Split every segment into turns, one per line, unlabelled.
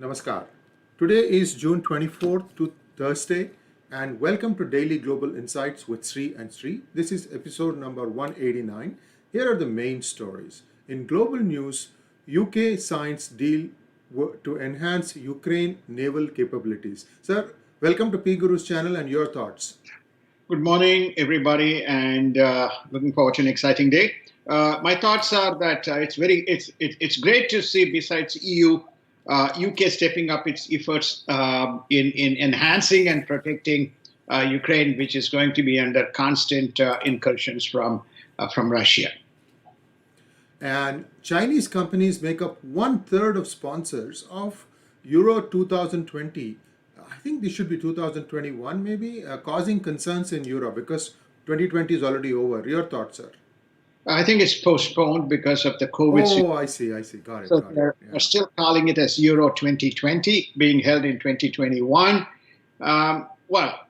Namaskar. Today is June 24th to Thursday, and welcome to Daily Global Insights with Sree and Sree. This is episode number 189. Here are the main stories. In global news, UK signs deal to enhance Ukraine naval capabilities. Sir, welcome to PGurus channel and your thoughts.
Good morning, everybody, and looking forward to an exciting day. My thoughts are that it's great to see, besides EU, UK stepping up its efforts in enhancing and protecting Ukraine, which is going to be under constant incursions from Russia.
And Chinese companies make up 1/3 of sponsors of Euro 2020. I think this should be 2021 maybe, causing concerns in Europe because 2020 is already over. Your thoughts, sir?
I think it's postponed because of the COVID situation.
Oh, I see. Got it.
So
Got it.
they're
Yeah.
still calling it as Euro 2020, being held in 2021. Well,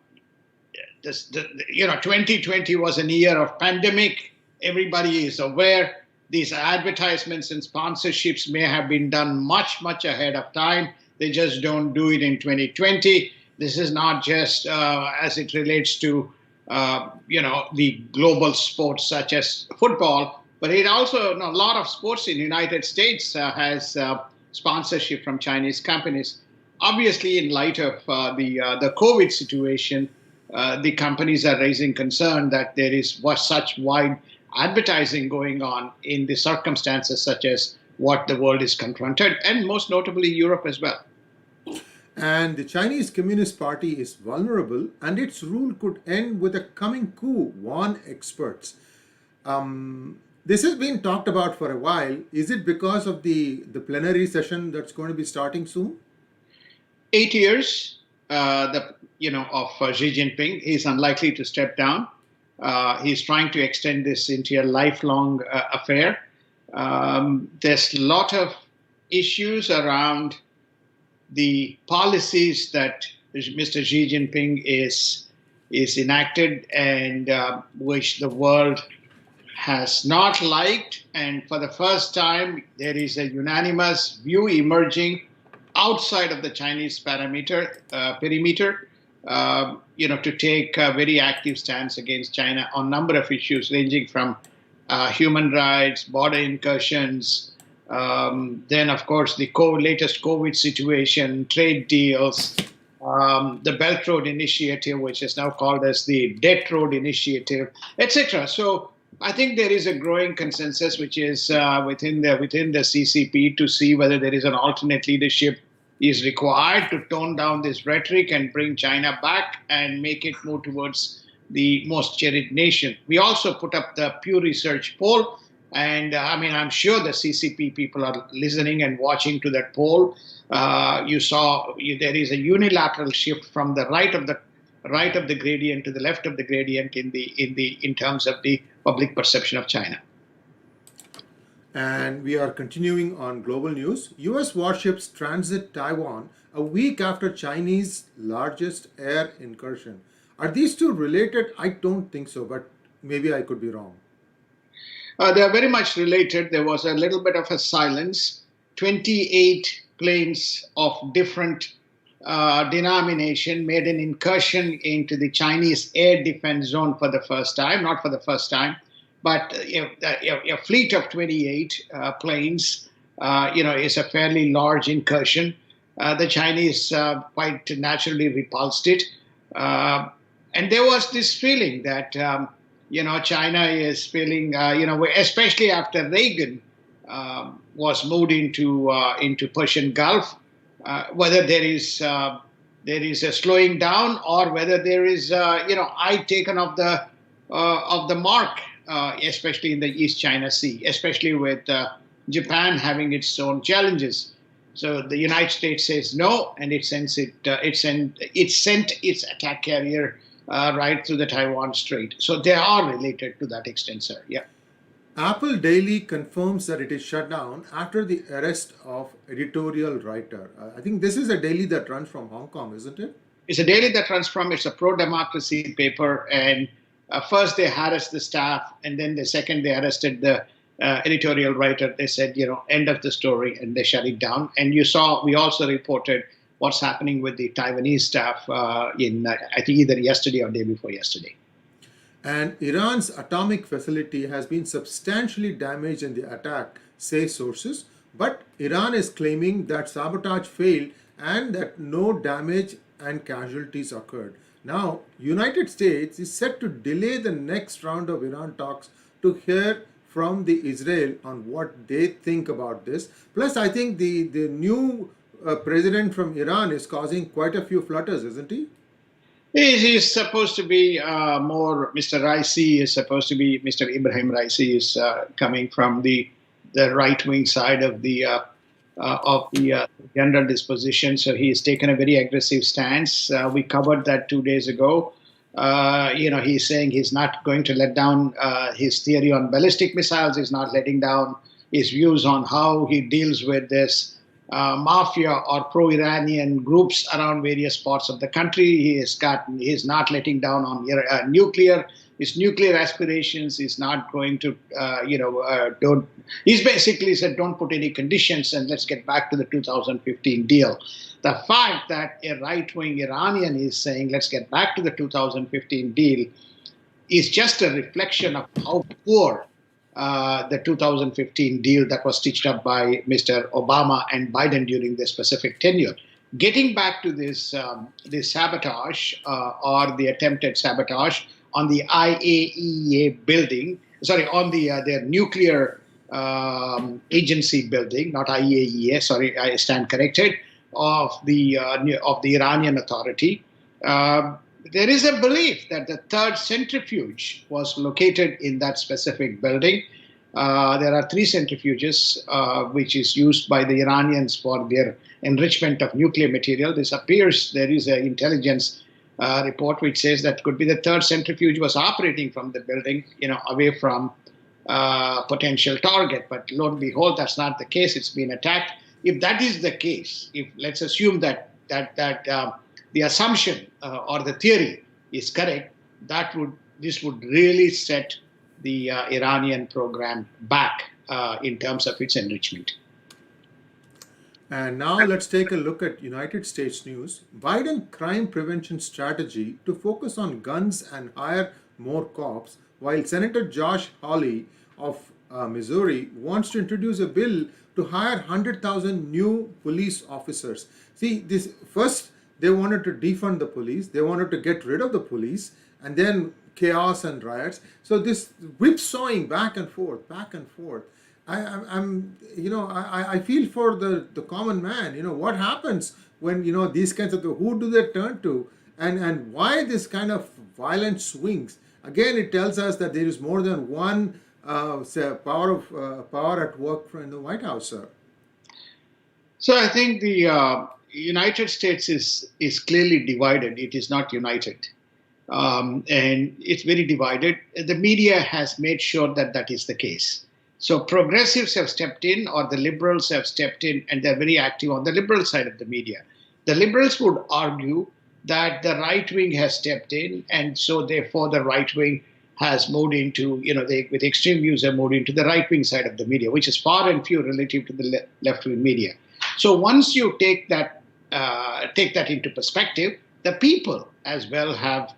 2020 was a year of pandemic. Everybody is aware. These advertisements and sponsorships may have been done much, much ahead of time. They just don't do it in 2020. This is not just as it relates to the global sports such as football, but it also, a lot of sports in the United States has sponsorship from Chinese companies. Obviously, in light of the COVID situation, the companies are raising concern that there is such wide advertising going on in the circumstances such as what the world is confronted, and most notably Europe as well.
And the Chinese Communist Party is vulnerable, and its rule could end with a coming coup, warn experts. This has been talked about for a while. Is it because of the plenary session that's going to be starting soon?
8 years, of Xi Jinping. He's unlikely to step down. He's trying to extend this into a lifelong affair. There's a lot of issues around the policies that Mr. Xi Jinping is enacted and which the world has not liked. And for the first time, there is a unanimous view emerging outside of the Chinese perimeter, to take a very active stance against China on a number of issues ranging from human rights, border incursions, then, of course, the latest COVID situation, trade deals, the Belt Road Initiative, which is now called as the Debt Road Initiative, etc. So I think there is a growing consensus, which is within the CCP, to see whether there is an alternate leadership is required to tone down this rhetoric and bring China back and make it move towards the most cherished nation. We also put up the Pew Research poll. And I'm sure the CCP people are listening and watching to that poll. You saw there is a unilateral shift from the right of the gradient to the left of the gradient in terms of the public perception of China.
And we are continuing on global news. US warships transit Taiwan a week after Chinese largest air incursion. Are these two related? I don't think so, but maybe I could be wrong.
They are very much related. There was a little bit of a silence. 28 planes of different denomination made an incursion into the Chinese air defense zone for the first time, not for the first time, but a fleet of 28 planes, is a fairly large incursion. The Chinese quite naturally repulsed it. And there was this feeling that China is feeling, especially after Reagan was moved into Persian Gulf, whether there is a slowing down or whether there is, eye taken of the mark, especially in the East China Sea, especially with Japan having its own challenges. So the United States says no, and it sent its attack carrier right through the Taiwan Strait. So they are related to that extent, sir. Yeah.
Apple Daily confirms that it is shut down after the arrest of editorial writer. I think this is a daily that runs from Hong Kong, isn't it?
It's a daily that runs from, it's a pro-democracy paper. And first they harassed the staff, and then the second they arrested the editorial writer, they said, end of the story, and they shut it down. And we also reported what's happening with the Taiwanese staff I think either yesterday or day before yesterday.
And Iran's atomic facility has been substantially damaged in the attack, say sources. But Iran is claiming that sabotage failed and that no damage and casualties occurred. Now, United States is set to delay the next round of Iran talks to hear from the Israel on what they think about this. Plus, I think the new president from Iran is causing quite a few flutters, isn't he?
He's supposed to be more Mr. Raisi is supposed to be Mr. Ibrahim Raisi is coming from the right wing side of the general disposition. So he's taken a very aggressive stance. We covered that 2 days ago. He's saying he's not going to let down his theory on ballistic missiles. He's not letting down his views on how he deals with this mafia or pro-Iranian groups around various parts of the country. He's not letting down on nuclear. His nuclear aspirations. He's not going to, don't. He's basically said, don't put any conditions and let's get back to the 2015 deal. The fact that a right-wing Iranian is saying, let's get back to the 2015 deal, is just a reflection of how poor the 2015 deal that was stitched up by Mr. Obama and Biden during their specific tenure. Getting back to this sabotage or the attempted sabotage on the IAEA building, on their nuclear agency building, not IAEA, sorry, I stand corrected, of the Iranian Authority. There is a belief that the third centrifuge was located in that specific building. There are 3 centrifuges, which is used by the Iranians for their enrichment of nuclear material. This appears, there is an intelligence report which says that could be the third centrifuge was operating from the building, away from potential target. But lo and behold, that's not the case. It's been attacked. If that is the case, if let's assume that the assumption or the theory is correct, this would really set the Iranian program back in terms of its enrichment.
And now let's take a look at United States news. Biden crime prevention strategy to focus on guns and hire more cops, while Senator Josh Hawley of Missouri wants to introduce a bill to hire 100,000 new police officers. See, this first they wanted to defund the police, they wanted to get rid of the police, and then chaos and riots. So this whipsawing back and forth, back and forth. I feel for the common man. What happens when these kinds of who do they turn to, and why this kind of violent swings? Again, it tells us that there is more than one power at work in the White House, sir.
So I think the United States is clearly divided. It is not united, and it's very divided. The media has made sure that that is the case. So progressives have stepped in, or the liberals have stepped in, and they're very active on the liberal side of the media. The liberals would argue that the right wing has stepped in, and so therefore the right wing has moved into, with extreme views have moved into the right wing side of the media, which is far and few relative to the left wing media. So once you take that into perspective, the people as well have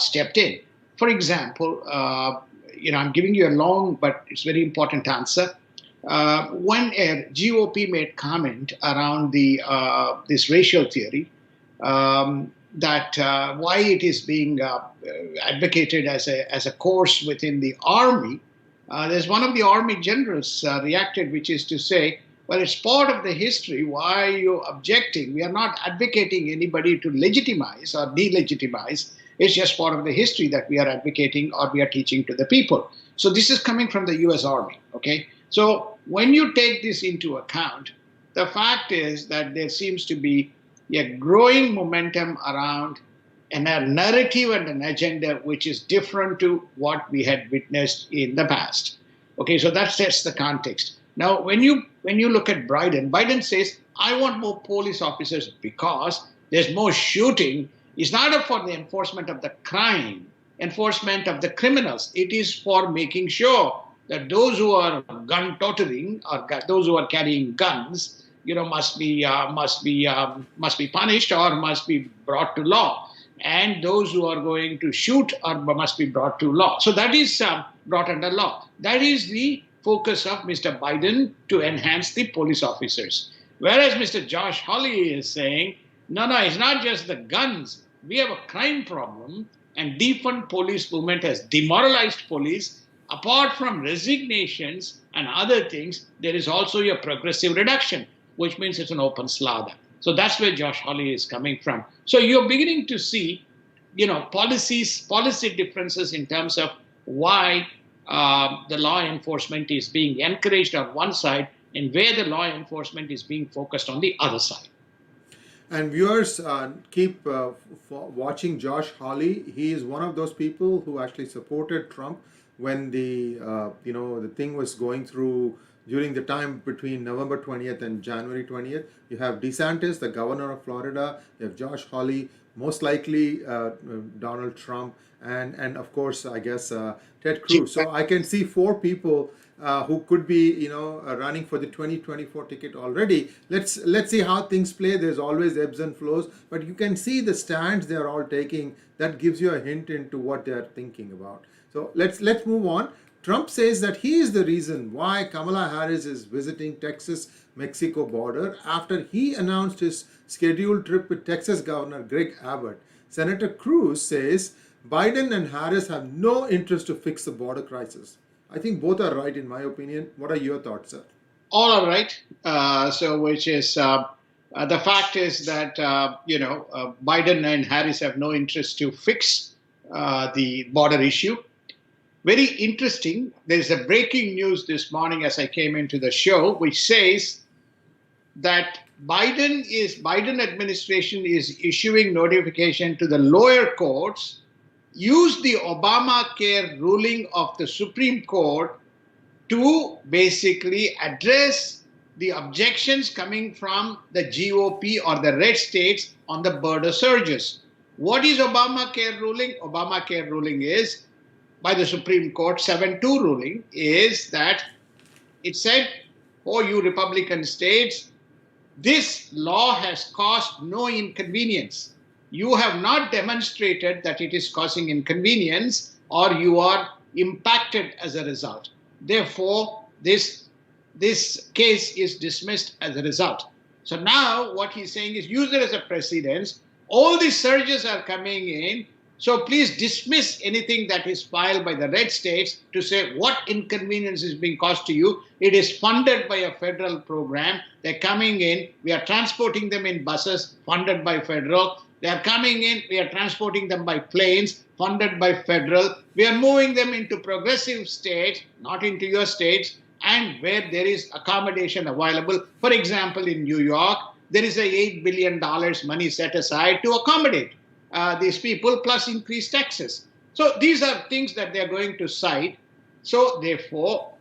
stepped in. For example, I'm giving you a long but it's very important answer. When a GOP made comment around this racial theory, that why it is being advocated as a course within the army, there's one of the army generals reacted, which is to say, well, it's part of the history. Why are you objecting? We are not advocating anybody to legitimize or delegitimize. It's just part of the history that we are advocating or we are teaching to the people. So this is coming from the U.S. Army, okay? So when you take this into account, the fact is that there seems to be a growing momentum around a narrative and an agenda which is different to what we had witnessed in the past. Okay, so that sets the context. Now, when you look at Biden says, I want more police officers because there's more shooting. It's not for the enforcement of the crime, enforcement of the criminals. It is for making sure that those who are gun toting or those who are carrying guns, must be punished or must be brought to law, and those who are going to shoot or must be brought to law. So that is brought under law. That is the focus of Mr. Biden to enhance the police officers. Whereas Mr. Josh Hawley is saying, no, it's not just the guns. We have a crime problem, and defund police movement has demoralized police. Apart from resignations and other things, there is also a progressive reduction, which means it's an open slather. So that's where Josh Hawley is coming from. So you're beginning to see, policy differences in terms of why the law enforcement is being encouraged on one side and where the law enforcement is being focused on the other side.
And viewers, keep watching Josh Hawley. He is one of those people who actually supported Trump when the thing was going through during the time between November 20th and January 20th. You have DeSantis, the governor of Florida. You have Josh Hawley, most likely Donald Trump, and of course, I guess Ted Cruz. So I can see four people who could be running for the 2024 ticket already. Let's see how things play. There's always ebbs and flows, but you can see the stands they're all taking. That gives you a hint into what they're thinking about. So let's move on. Trump says that he is the reason why Kamala Harris is visiting Texas-Mexico border after he announced his scheduled trip with Texas Governor Greg Abbott. Senator Cruz says Biden and Harris have no interest to fix the border crisis. I think both are right, in my opinion. What are your thoughts, sir?
All are right. Which is the fact is that Biden and Harris have no interest to fix the border issue. Very interesting. There is a breaking news this morning as I came into the show, which says that Biden administration is issuing notification to the lower courts. Use the Obamacare ruling of the Supreme Court to basically address the objections coming from the GOP or the red states on the border surges. What is Obamacare ruling? Obamacare ruling is, by the Supreme Court, 7-2 ruling, is that it said, oh, you Republican states, this law has caused no inconvenience. You have not demonstrated that it is causing inconvenience or you are impacted as a result. Therefore, this case is dismissed as a result. So now what he's saying is use it as a precedent. All these surges are coming in. So please dismiss anything that is filed by the red states to say what inconvenience is being caused to you. It is funded by a federal program. They're coming in. We are transporting them in buses funded by federal. They are coming in. We are transporting them by planes funded by federal. We are moving them into progressive states, not into your states, and where there is accommodation available. For example, in New York, there is a $8 billion money set aside to accommodate these people, plus increased taxes. So these are things that they're going to cite. So therefore,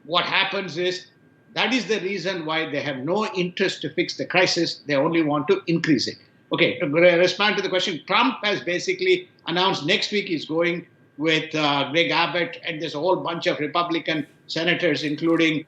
what happens is that is the reason why they have no interest to fix the crisis. They only want to increase it. Okay, to respond to the question, Trump has basically announced next week he's going with Greg Abbott, and there's a whole bunch of Republican senators, including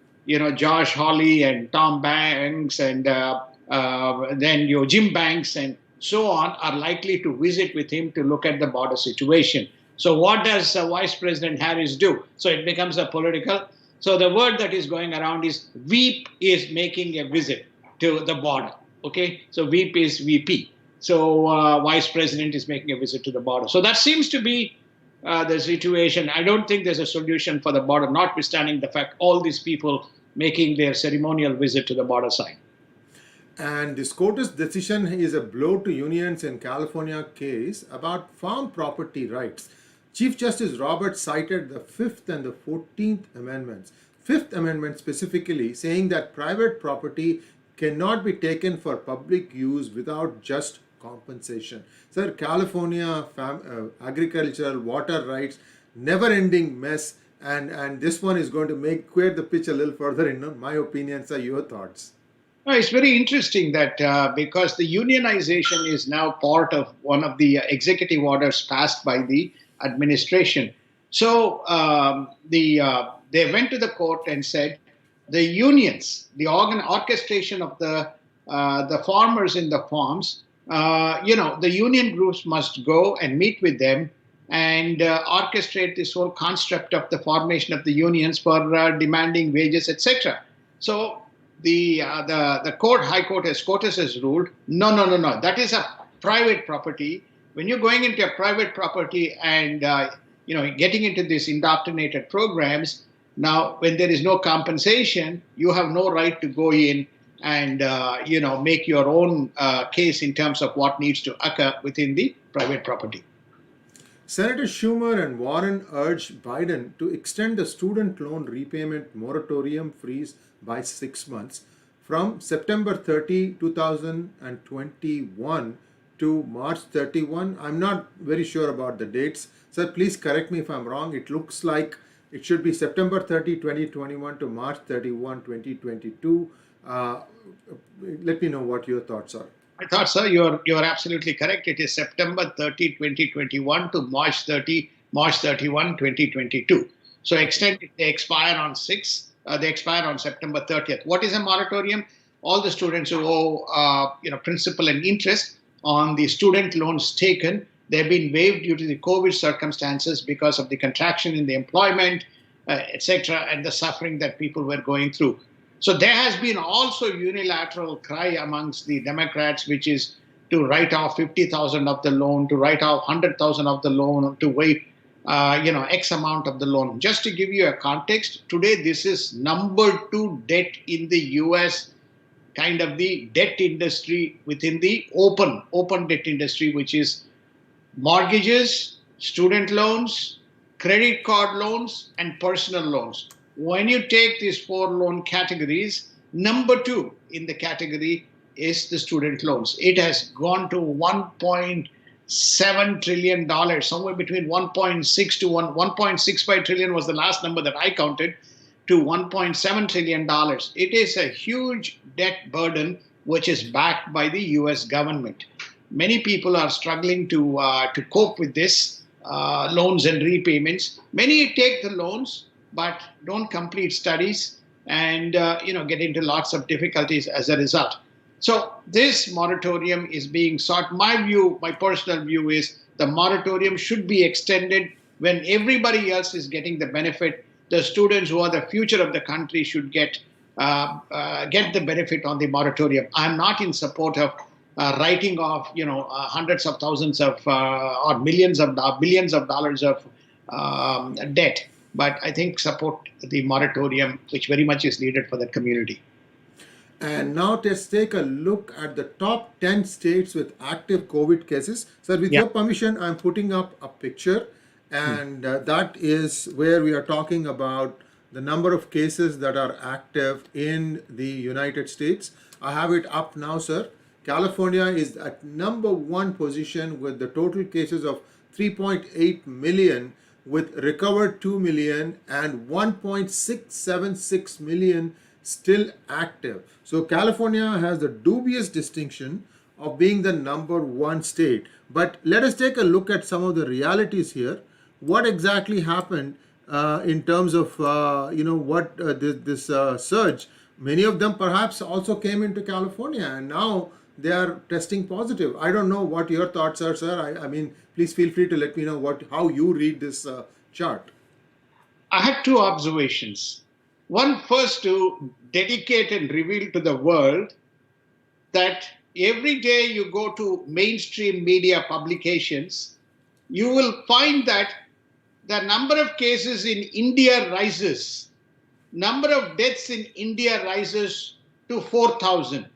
Josh Hawley and Tom Banks and then Jim Banks and so on, are likely to visit with him to look at the border situation. So what does Vice President Harris do? So it becomes a political. So the word that is going around is Veep is making a visit to the border. Okay, so Veep is VP. So Vice President is making a visit to the border. So that seems to be the situation. I don't think there's a solution for the border, notwithstanding the fact all these people making their ceremonial visit to the border side.
And the SCOTUS decision is a blow to unions in California case about farm property rights. Chief Justice Roberts cited the 5th and the 14th Amendments. 5th Amendment specifically saying that private property cannot be taken for public use without just compensation. Sir, California agricultural water rights, never-ending mess, and this one is going to queer the pitch a little further, in my opinion. Sir, your thoughts?
It's very interesting that because the unionization is now part of one of the executive orders passed by the administration. So they went to the court and said the unions, the orchestration of the farmers in the farms, the union groups must go and meet with them and orchestrate this whole construct of the formation of the unions for demanding wages, etc. So the court, High Court, as SCOTUS has ruled, no, no, no, no, that is a private property. When you're going into a private property and getting into these indoctrinated programs, now when there is no compensation, you have no right to go in and make your own case in terms of what needs to occur within the private property.
Senator Schumer and Warren urged Biden to extend the student loan repayment moratorium freeze by 6 months from September 30, 2021 to March 31. I'm not very sure about the dates. Sir, please correct me if I'm wrong. It looks like it should be September 30, 2021 to March 31, 2022. Let me know what your thoughts are.
I thought, sir, you're absolutely correct. It is September 30, 2021 to March 31, 2022. So extended, they expire on September 30th. What is a moratorium? All the students who owe principal and interest on the student loans taken, they've been waived due to the COVID circumstances because of the contraction in the employment, etc., and the suffering that people were going through. So there has been also unilateral cry amongst the Democrats, which is to write off 50,000 of the loan, to write off 100,000 of the loan, to waive, X amount of the loan. Just to give you a context, today this is number 2 debt in the U.S., kind of the debt industry within the open debt industry, which is mortgages, student loans, credit card loans, and personal loans. When you take these 4 loan categories, number 2 in the category is the student loans. It has gone to $1.7 trillion, somewhere between 1.6 to 1.65 trillion was the last number that I counted, to $1.7 trillion. It is a huge debt burden which is backed by the US government. Many people are struggling to cope with this loans and repayments. Many take the loans but don't complete studies and get into lots of difficulties as a result. So this moratorium is being sought. My personal view is the moratorium should be extended when everybody else is getting the benefit. The students who are the future of the country should get the benefit on the moratorium. I'm not in support of writing off hundreds of thousands of or billions of dollars of debt. But I think support the moratorium, which very much is needed for the community.
And now let's take a look at the top 10 states with active COVID cases. Sir, with your permission, I'm putting up a picture, and that is where we are talking about the number of cases that are active in the United States. I have it up now, sir. California is at number 1 position with the total cases of 3.8 million, with recovered 2 million and 1.676 million still active. So California has the dubious distinction of being the number 1 state. But let us take a look at some of the realities here. What exactly happened in terms of this surge? Many of them perhaps also came into California, and now they are testing positive. I don't know what your thoughts are, sir. I mean, please feel free to let me know how you read this chart.
I had 2 observations. One, first, to dedicate and reveal to the world that every day you go to mainstream media publications, you will find that the number of cases in India rises. Number of deaths in India rises to 4,000.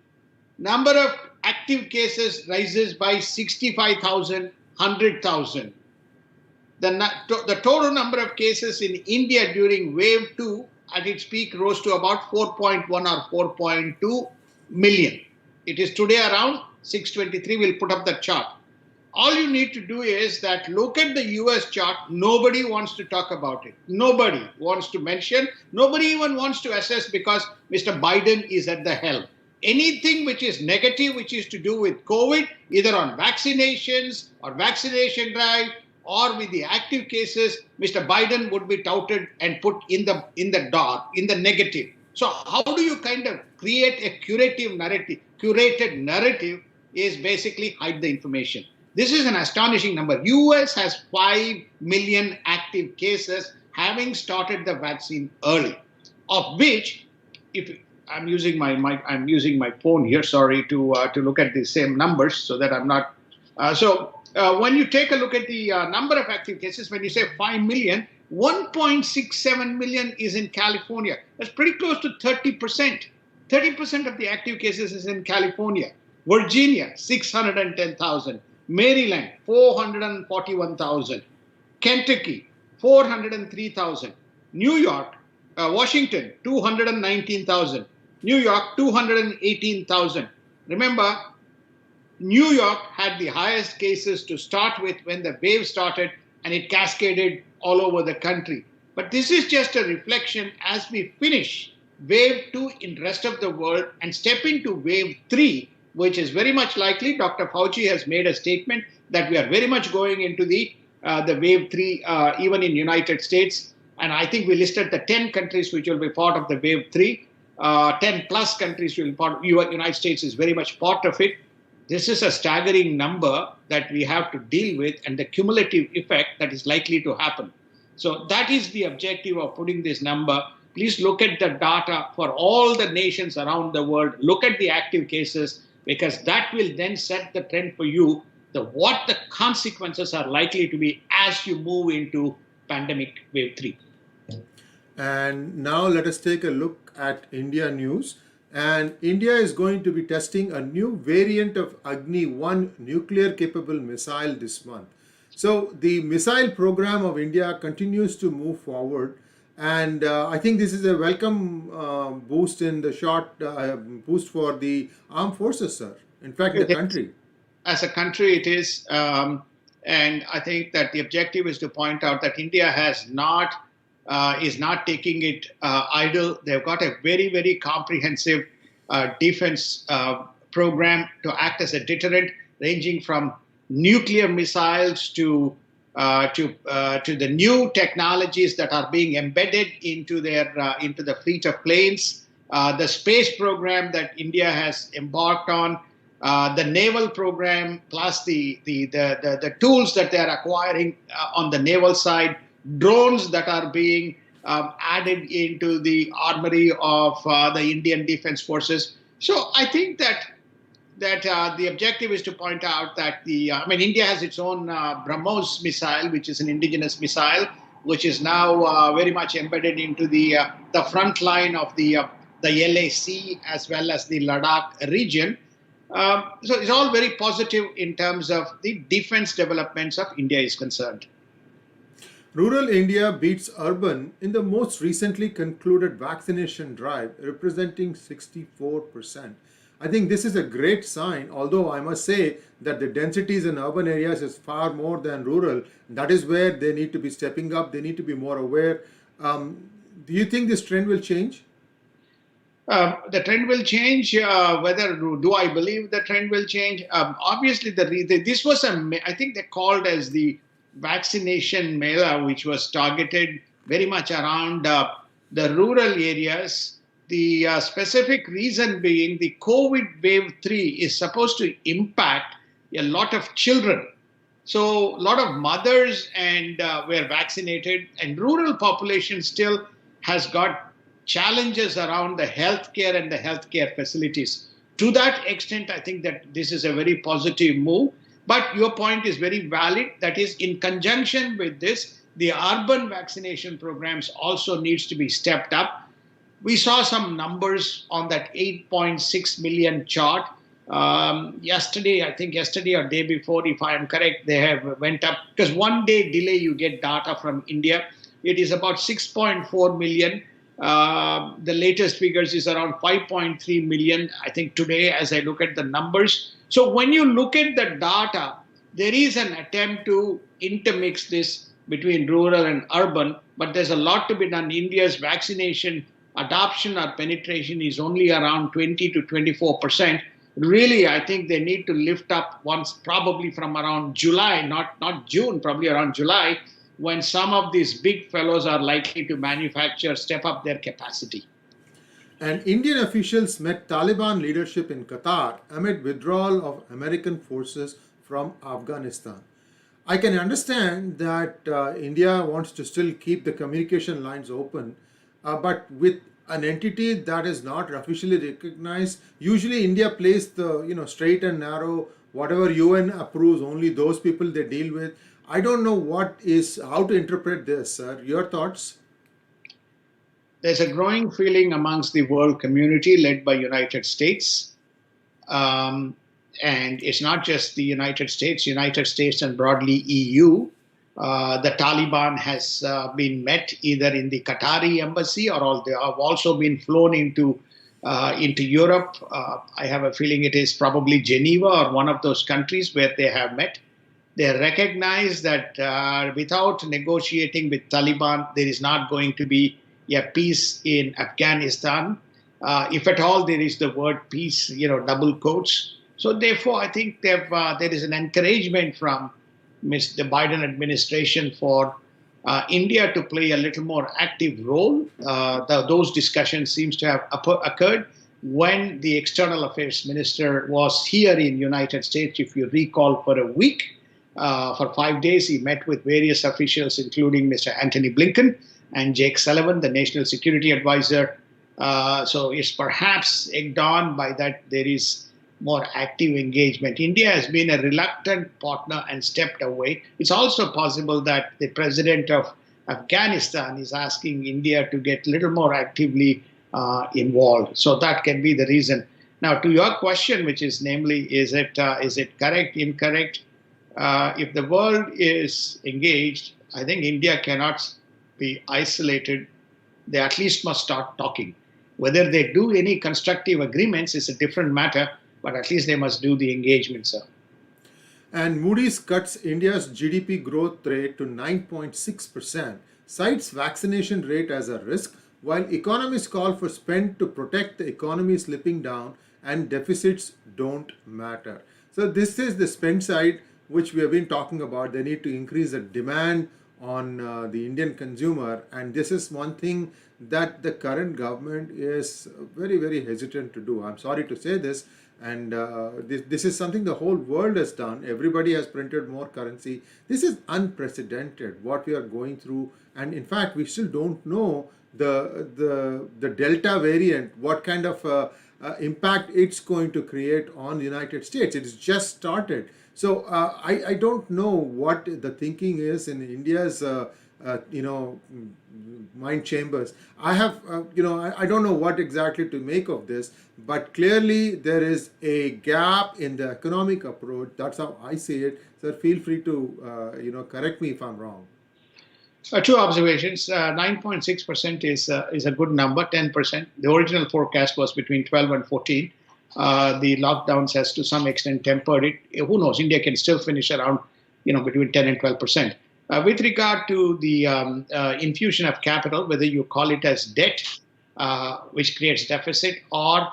Number of active cases rises by 65,000, 100,000. The total number of cases in India during wave 2 at its peak rose to about 4.1 or 4.2 million. It is today around 623. We'll put up the chart. All you need to do is that look at the US chart. Nobody wants to talk about it. Nobody wants to mention. Nobody even wants to assess because Mr. Biden is at the helm. Anything which is negative, which is to do with COVID, either on vaccinations or vaccination drive or with the active cases, Mr. Biden would be touted and put in the dark, in the negative. So how do you kind of create a curative narrative? Curated narrative is basically hide the information. This is an astonishing number. US has 5 million active cases having started the vaccine early, of which, if I'm using my mic, I'm using my phone here. Sorry to look at the same numbers so that I'm not. When you take a look at the number of active cases, when you say 5 million, 1.67 million is in California. That's pretty close to 30%. 30% of the active cases is in California. Virginia, 610,000. Maryland, 441,000. Kentucky, 403,000. New York, Washington, 219,000. New York, 218,000. Remember, New York had the highest cases to start with when the wave started, and it cascaded all over the country. But this is just a reflection as we finish wave 2 in the rest of the world and step into wave 3, which is very much likely. Dr. Fauci has made a statement that we are very much going into the wave 3, even in United States. And I think we listed the 10 countries which will be part of the wave 3. 10 plus countries will be part of. United States is very much part of it. This is a staggering number that we have to deal with, and the cumulative effect that is likely to happen. So that is the objective of putting this number. Please look at the data for all the nations around the world. Look at the active cases, because that will then set the trend for you, what the consequences are likely to be as you move into pandemic wave 3.
And now let us take a look at India news. And India is going to be testing a new variant of Agni 1 nuclear capable missile this month. So the missile program of India continues to move forward. And I think this is a welcome boost in the short boost for the armed forces, sir. In fact, the country.
As a country, it is. And I think that the objective is to point out that India is not taking it idle. They've got a very, very comprehensive defense program to act as a deterrent, ranging from nuclear missiles to the new technologies that are being embedded into the fleet of planes, the space program that India has embarked on, the naval program, plus the tools that they are acquiring on the naval side, drones that are being added into the armory of the Indian Defense Forces. So I think that the objective is to point out that India has its own BrahMos missile, which is an indigenous missile, which is now very much embedded into the front line of the LAC as well as the Ladakh region. So it's all very positive in terms of the defense developments of India is concerned.
Rural India beats urban in the most recently concluded vaccination drive, representing 64%. I think this is a great sign, although I must say that the densities in urban areas is far more than rural. That is where they need to be stepping up. They need to be more aware. Do you think this trend will change?
The trend will change. Whether do I believe the trend will change? Obviously, this was I think they called as the vaccination mela, which was targeted very much around the rural areas. The specific reason being the COVID wave 3 is supposed to impact a lot of children. So a lot of mothers were vaccinated, and rural population still has got challenges around the healthcare and the healthcare facilities. To that extent, I think that this is a very positive move. But your point is very valid. That is, in conjunction with this, the urban vaccination programs also needs to be stepped up. We saw some numbers on that 8.6 million chart. Yesterday or day before, if I am correct, they have went up, because 1 day delay you get data from India. It is about 6.4 million. The latest figures is around 5.3 million, I think, today, as I look at the numbers. So when you look at the data, there is an attempt to intermix this between rural and urban, but there's a lot to be done. India's vaccination adoption or penetration is only around 20 to 24%. really, I think they need to lift up once, probably from around July, not June, probably around July, when some of these big fellows are likely to manufacture, step up their capacity.
And Indian officials met Taliban leadership in Qatar amid withdrawal of American forces from Afghanistan. I can understand that India wants to still keep the communication lines open, but with an entity that is not officially recognized, usually India plays the straight and narrow. Whatever UN approves, only those people they deal with. I don't know how to interpret this, sir. Your thoughts?
There's a growing feeling amongst the world community led by United States. Um, and it's not just the United States and broadly EU. The Taliban has been met either in the Qatari embassy or they have also been flown into Europe. I have a feeling it is probably Geneva or one of those countries where they have met. They recognize that without negotiating with Taliban, there is not going to be a peace in Afghanistan. If at all there is the word peace, double quotes. So therefore, I think there is an encouragement from the Biden administration for India to play a little more active role. Those discussions seems to have occurred when the External Affairs Minister was here in United States, if you recall, for a week. For 5 days, he met with various officials, including Mr. Anthony Blinken and Jake Sullivan, the National Security Advisor. So it's perhaps egged on by that there is more active engagement. India has been a reluctant partner and stepped away. It's also possible that the president of Afghanistan is asking India to get a little more actively involved. So that can be the reason. Now, to your question, which is namely, is it correct, incorrect? If the world is engaged, I think India cannot be isolated. They at least must start talking. Whether they do any constructive agreements is a different matter, but at least they must do the engagement, sir.
And Moody's cuts India's GDP growth rate to 9.6%, cites vaccination rate as a risk, while economists call for spend to protect the economy slipping down and deficits don't matter. So this is the spend side which we have been talking about. They need to increase the demand on the Indian consumer, and this is one thing that the current government is very, very hesitant to do. I'm sorry to say this, and this is something the whole world has done. Everybody has printed more currency. This is unprecedented what we are going through, and in fact we still don't know the Delta variant, what kind of impact it's going to create on the United States. It's just started. So I don't know what the thinking is in India's mind chambers. I have I don't know what exactly to make of this, but clearly there is a gap in the economic approach. That's how I see it. So feel free to correct me if I'm wrong.
Two observations. 9.6% is a good number. 10%. The original forecast was between 12 and 14. The lockdowns has to some extent tempered it. Who knows? India can still finish around, between 10 and 12%. With regard to the infusion of capital, whether you call it as debt, which creates deficit, or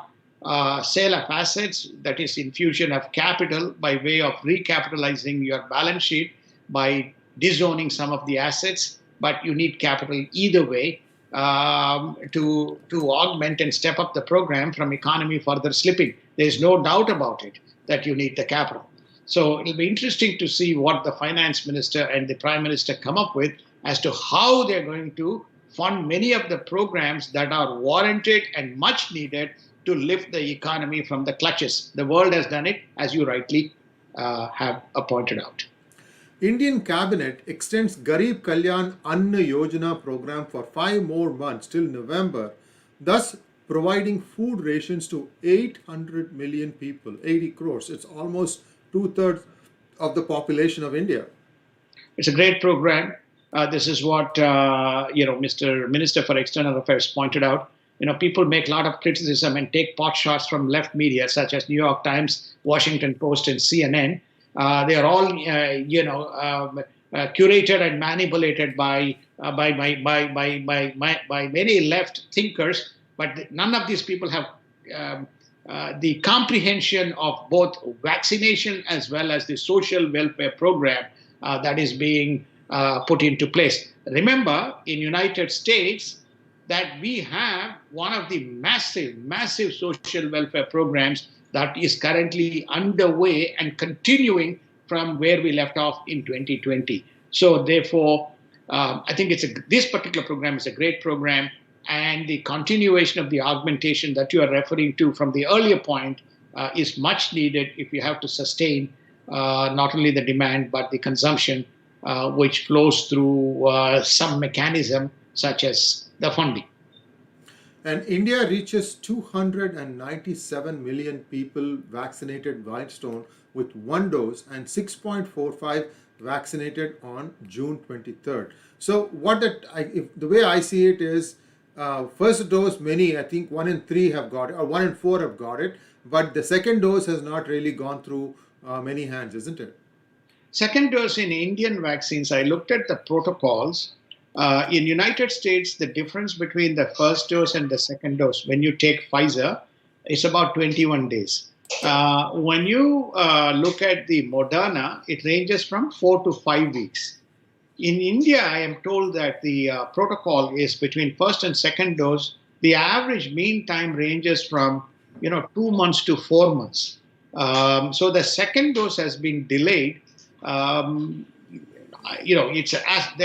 sale of assets, that is infusion of capital by way of recapitalizing your balance sheet by disowning some of the assets, but you need capital either way to augment and step up the program from economy further slipping. There's no doubt about it that you need the capital. So it'll be interesting to see what the finance minister and the prime minister come up with as to how they're going to fund many of the programs that are warranted and much needed to lift the economy from the clutches. The world has done it, as you rightly have pointed out.
Indian cabinet extends Garib Kalyan Anna Yojana program for 5 more months till November, thus providing food rations to 800 million people, 80 crores. It's almost 2/3 of the population of India.
It's a great program. This is what Mr. Minister for External Affairs pointed out. People make a lot of criticism and take pot shots from left media, such as New York Times, Washington Post, and CNN. They are all, curated and manipulated by many left thinkers. But none of these people have the comprehension of both vaccination as well as the social welfare program that is being put into place. Remember, in United States, that we have one of the massive social welfare programs that is currently underway and continuing from where we left off in 2020. So therefore, I think this particular program is a great program, and the continuation of the augmentation that you are referring to from the earlier point is much needed if you have to sustain not only the demand but the consumption, which flows through some mechanism such as the funding.
And India reaches 297 million people vaccinated milestone with one dose and 6.45 vaccinated on June 23rd. So the way I see it is, first dose, many, I think 1 in 3 have got it, or 1 in 4 have got it, but the second dose has not really gone through many hands, isn't it?
Second dose in Indian vaccines, I looked at the protocols. In United States, the difference between the first dose and the second dose, when you take Pfizer, is about 21 days. When you look at the Moderna, it ranges from 4 to 5 weeks. In India, I am told that the protocol is between first and second dose. The average mean time ranges from 2 months to 4 months. So the second dose has been delayed. They've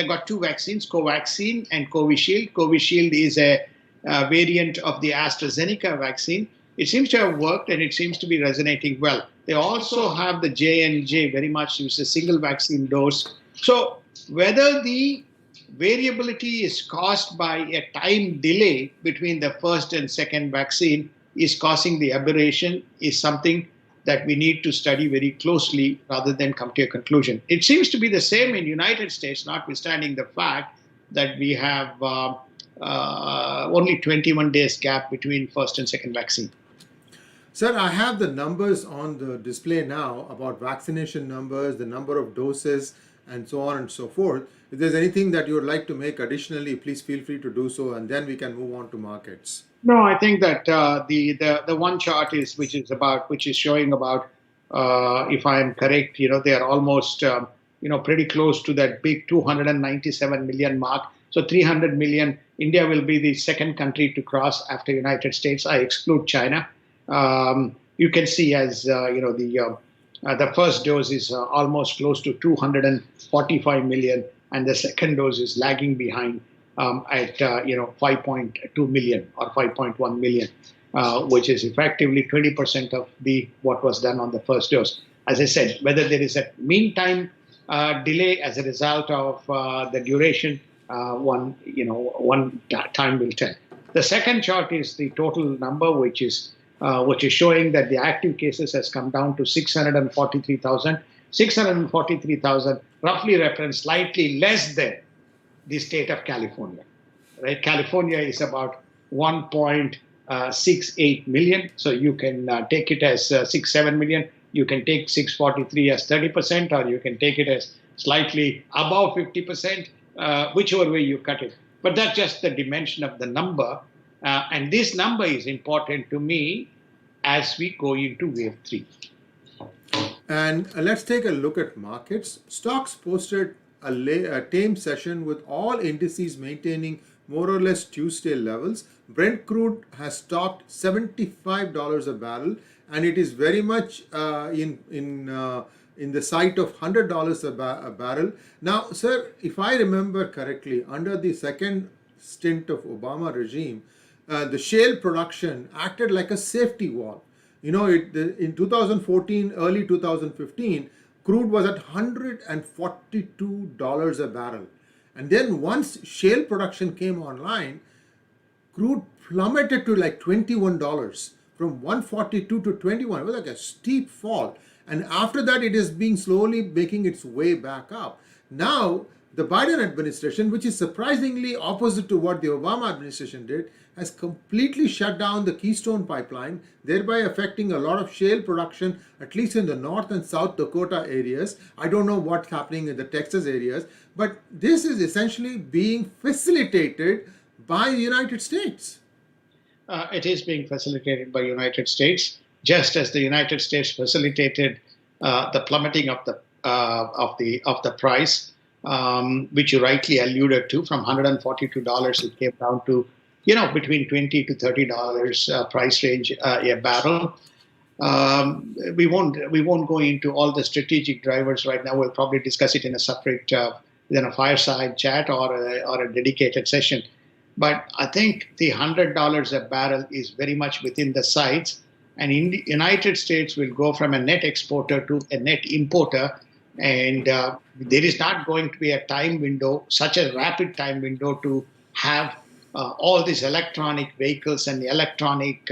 got two vaccines, Covaxin and Covishield. Covishield is a variant of the AstraZeneca vaccine. It seems to have worked and it seems to be resonating well. They also have the J&J, very much used a single vaccine dose. So whether the variability is caused by a time delay between the first and second vaccine is causing the aberration is something that we need to study very closely rather than come to a conclusion. It seems to be the same in United States, notwithstanding the fact that we have only 21 days gap between first and second vaccine.
Sir, I have the numbers on the display now about vaccination numbers, the number of doses, and so on and so forth. If there's anything that you would like to make additionally, please feel free to do so, and then we can move on to markets.
No, I think that the one chart which is showing about, if I am correct, they are almost pretty close to that big 297 million mark. So 300 million. India will be the second country to cross after United States. I exclude China. You can see as the first dose is almost close to 245 million, and the second dose is lagging behind at 5.2 million or 5.1 million, which is effectively 20% of what was done on the first dose. As I said, whether there is a meantime delay as a result of the duration, one time will tell. The second chart is the total number, which is showing that the active cases has come down to 643,000. 643,000 roughly represents slightly less than the state of California. Right? California is about 1.68 million. So you can take it as 6-7 million. You can take 643 as 30%, or you can take it as slightly above 50%, whichever way you cut it. But that's just the dimension of the number. And this number is important to me as we go into wave 3.
And let's take a look at markets. Stocks posted a tame session with all indices maintaining more or less Tuesday levels. Brent crude has topped $75 a barrel, and it is very much in the sight of $100 a barrel. Now, sir, if I remember correctly, under the second stint of Obama regime, the shale production acted like a safety wall. In 2014, early 2015, crude was at $142 a barrel. And then once shale production came online, crude plummeted to like $21, from 142 to 21. It was like a steep fall. And after that, it is being slowly making its way back up. Now, the Biden administration, which is surprisingly opposite to what the Obama administration did, has completely shut down the Keystone pipeline, thereby affecting a lot of shale production, at least in the North and South Dakota areas. I don't know what's happening in the Texas areas, but this is essentially being facilitated by the United States.
It is being facilitated by United States, just as the United States facilitated the plummeting of the price, which you rightly alluded to. From $142, it came down to between $20 to $30 price range a barrel. We won't go into all the strategic drivers right now. We'll probably discuss it in a separate fireside chat or a dedicated session. But I think the $100 a barrel is very much within the sights, and in the United States will go from a net exporter to a net importer, and there is not going to be a time window, such a rapid time window, to have all these electronic vehicles and electronic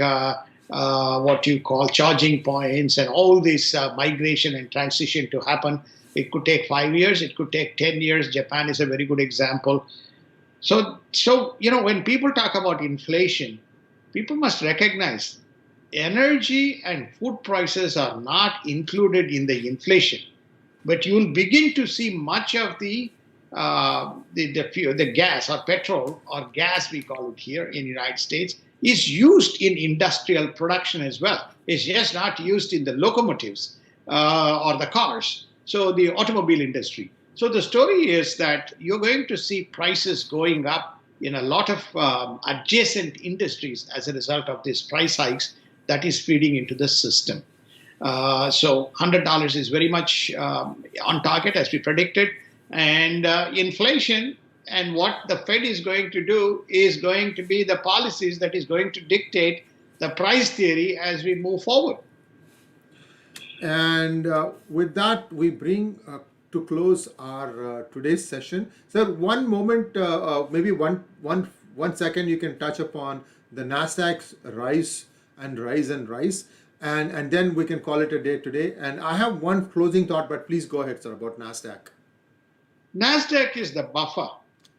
what you call charging points and all this migration and transition to happen. It could take 5 years, it could take 10 years. Japan is a very good example. So when people talk about inflation, people must recognize energy and food prices are not included in the inflation, but you will begin to see much of the gas or petrol or gas, we call it here in the United States, is used in industrial production as well. It's just not used in the locomotives or the cars. So the automobile industry. So the story is that you're going to see prices going up in a lot of adjacent industries as a result of these price hikes that is feeding into the system. So $100 is very much on target as we predicted. And inflation and what the Fed is going to do is going to be the policies that is going to dictate the price theory as we move forward.
And with that, we bring to close our today's session. Sir, one moment, maybe one second, you can touch upon the Nasdaq's rise, and then we can call it a day today. And I have one closing thought, but please go ahead, sir, about Nasdaq.
Nasdaq is the buffer.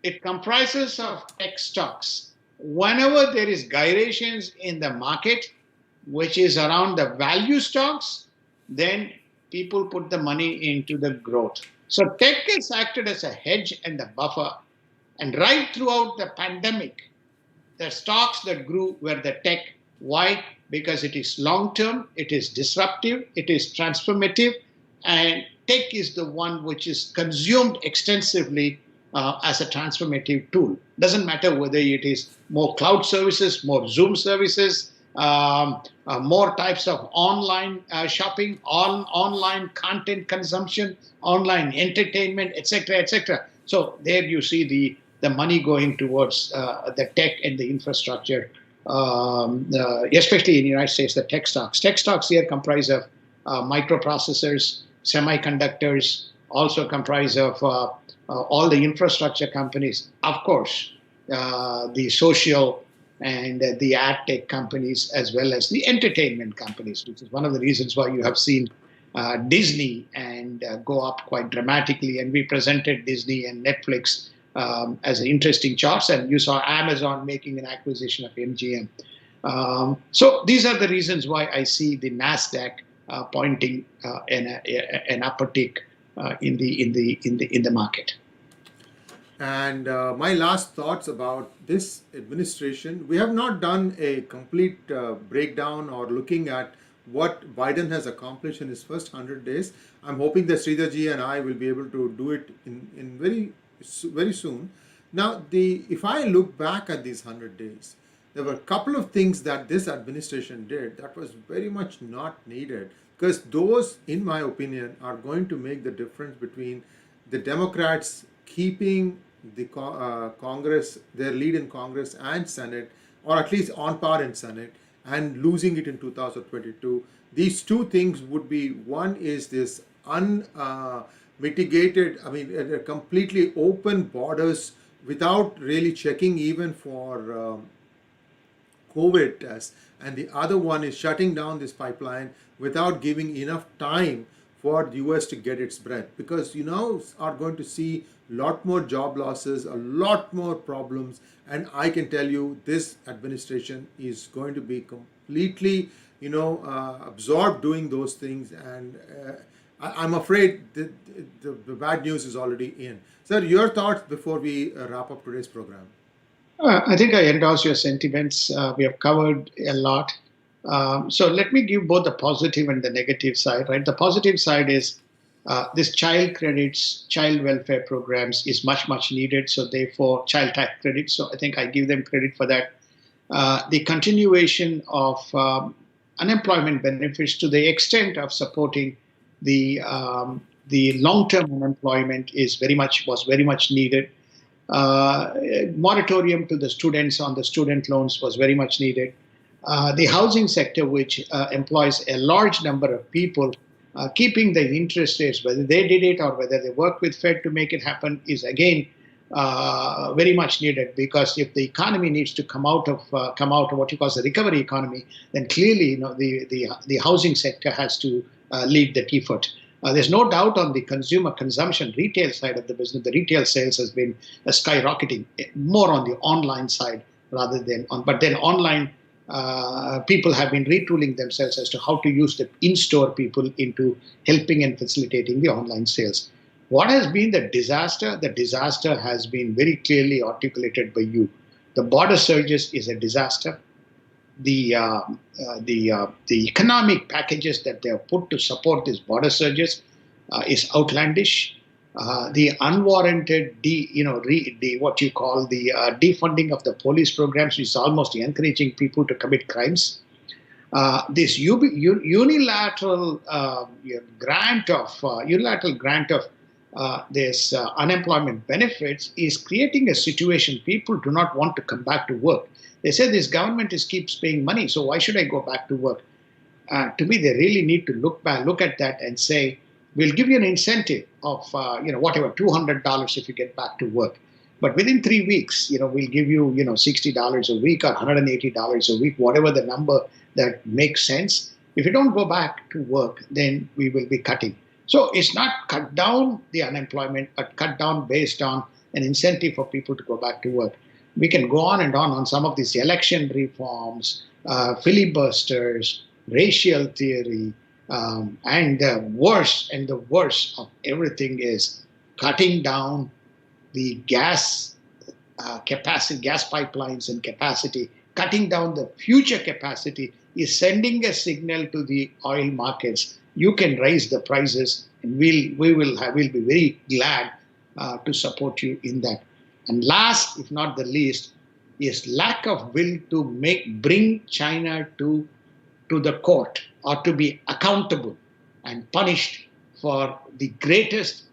It comprises of tech stocks. Whenever there is gyrations in the market, which is around the value stocks, then people put the money into the growth. So tech has acted as a hedge and a buffer. And right throughout the pandemic, the stocks that grew were the tech. Why? Because it is long-term, it is disruptive, it is transformative, and tech is the one which is consumed extensively as a transformative tool. Doesn't matter whether it is more cloud services, more Zoom services, more types of online shopping, online content consumption, online entertainment, etc., etc. So there you see the money going towards the tech and the infrastructure, especially in the United States, the tech stocks. Tech stocks here comprise of microprocessors, semiconductors, also comprise of all the infrastructure companies, of course, the social and the ad tech companies, as well as the entertainment companies, which is one of the reasons why you have seen Disney and go up quite dramatically. And we presented Disney and Netflix as interesting charts, and you saw Amazon making an acquisition of MGM. So these are the reasons why I see the Nasdaq pointing an uptick in the market.
And my last thoughts about this administration, we have not done a complete breakdown or looking at what Biden has accomplished in his first 100 days. I'm hoping that Sridharji and I will be able to do it in very soon. Now, if I look back at these 100 days, there were a couple of things that this administration did that was very much not needed, because those, in my opinion, are going to make the difference between the Democrats keeping the Congress, their lead in Congress and Senate, or at least on par in Senate, and losing it in 2022. These two things would be, one is this unmitigated, completely open borders without really checking even for COVID tests, and the other one is shutting down this pipeline without giving enough time for the US to get its breath, because you now are going to see a lot more job losses, a lot more problems, and I can tell you this administration is going to be completely absorbed doing those things, and I'm afraid the bad news is already in. Sir, your thoughts before we wrap up today's program?
I think I endorse your sentiments. We have covered a lot. So let me give both the positive and the negative side. Right, the positive side is this child credits, child welfare programs is much needed. So therefore, child tax credits. So I think I give them credit for that. The continuation of unemployment benefits to the extent of supporting the long-term unemployment is very much needed. Moratorium to the students on the student loans was very much needed. The housing sector, which employs a large number of people, keeping the interest rates, whether they did it or whether they work with Fed to make it happen, is again very much needed. Because if the economy needs to come out of what you call the recovery economy, then clearly the housing sector has to lead that effort. There's no doubt on the consumer consumption retail side of the business, the retail sales has been skyrocketing, more on the online side rather than on. But then online, people have been retooling themselves as to how to use the in-store people into helping and facilitating the online sales. What has been the disaster? The disaster has been very clearly articulated by you. The border surges is a disaster. The economic packages that they have put to support these border surges is outlandish. The unwarranted what you call the defunding of the police programs is almost encouraging people to commit crimes. This unilateral grant of this unemployment benefits is creating a situation people do not want to come back to work. They say this government keeps paying money, so why should I go back to work? To me, they really need to look at that and say, we'll give you an incentive of whatever $200 if you get back to work, but within 3 weeks, we'll give you $60 a week or $180 a week, whatever the number that makes sense. If you don't go back to work, then we will be cutting. So it's not cut down the unemployment, but cut down based on an incentive for people to go back to work. We can go on and on some of these election reforms, filibusters, racial theory, and the worst of everything is cutting down the gas capacity, gas pipelines and capacity. Cutting down the future capacity is sending a signal to the oil markets. You can raise the prices, and we'll be very glad to support you in that. And last, if not the least, is lack of will to bring China to the court or to be accountable and punished for the greatest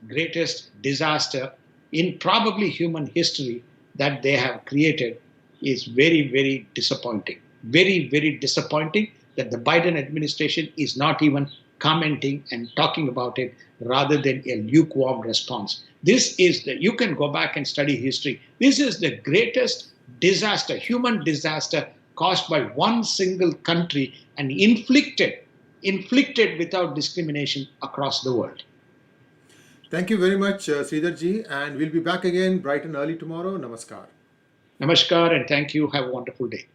disaster in probably human history that they have created is very disappointing. Very disappointing that the Biden administration is not even commenting and talking about it rather than a lukewarm response. You can go back and study history. This is the greatest disaster, human disaster caused by one single country and inflicted without discrimination across the world.
Thank you very much, Sridhar ji, and we'll be back again bright and early tomorrow. Namaskar.
Namaskar and thank you. Have a wonderful day.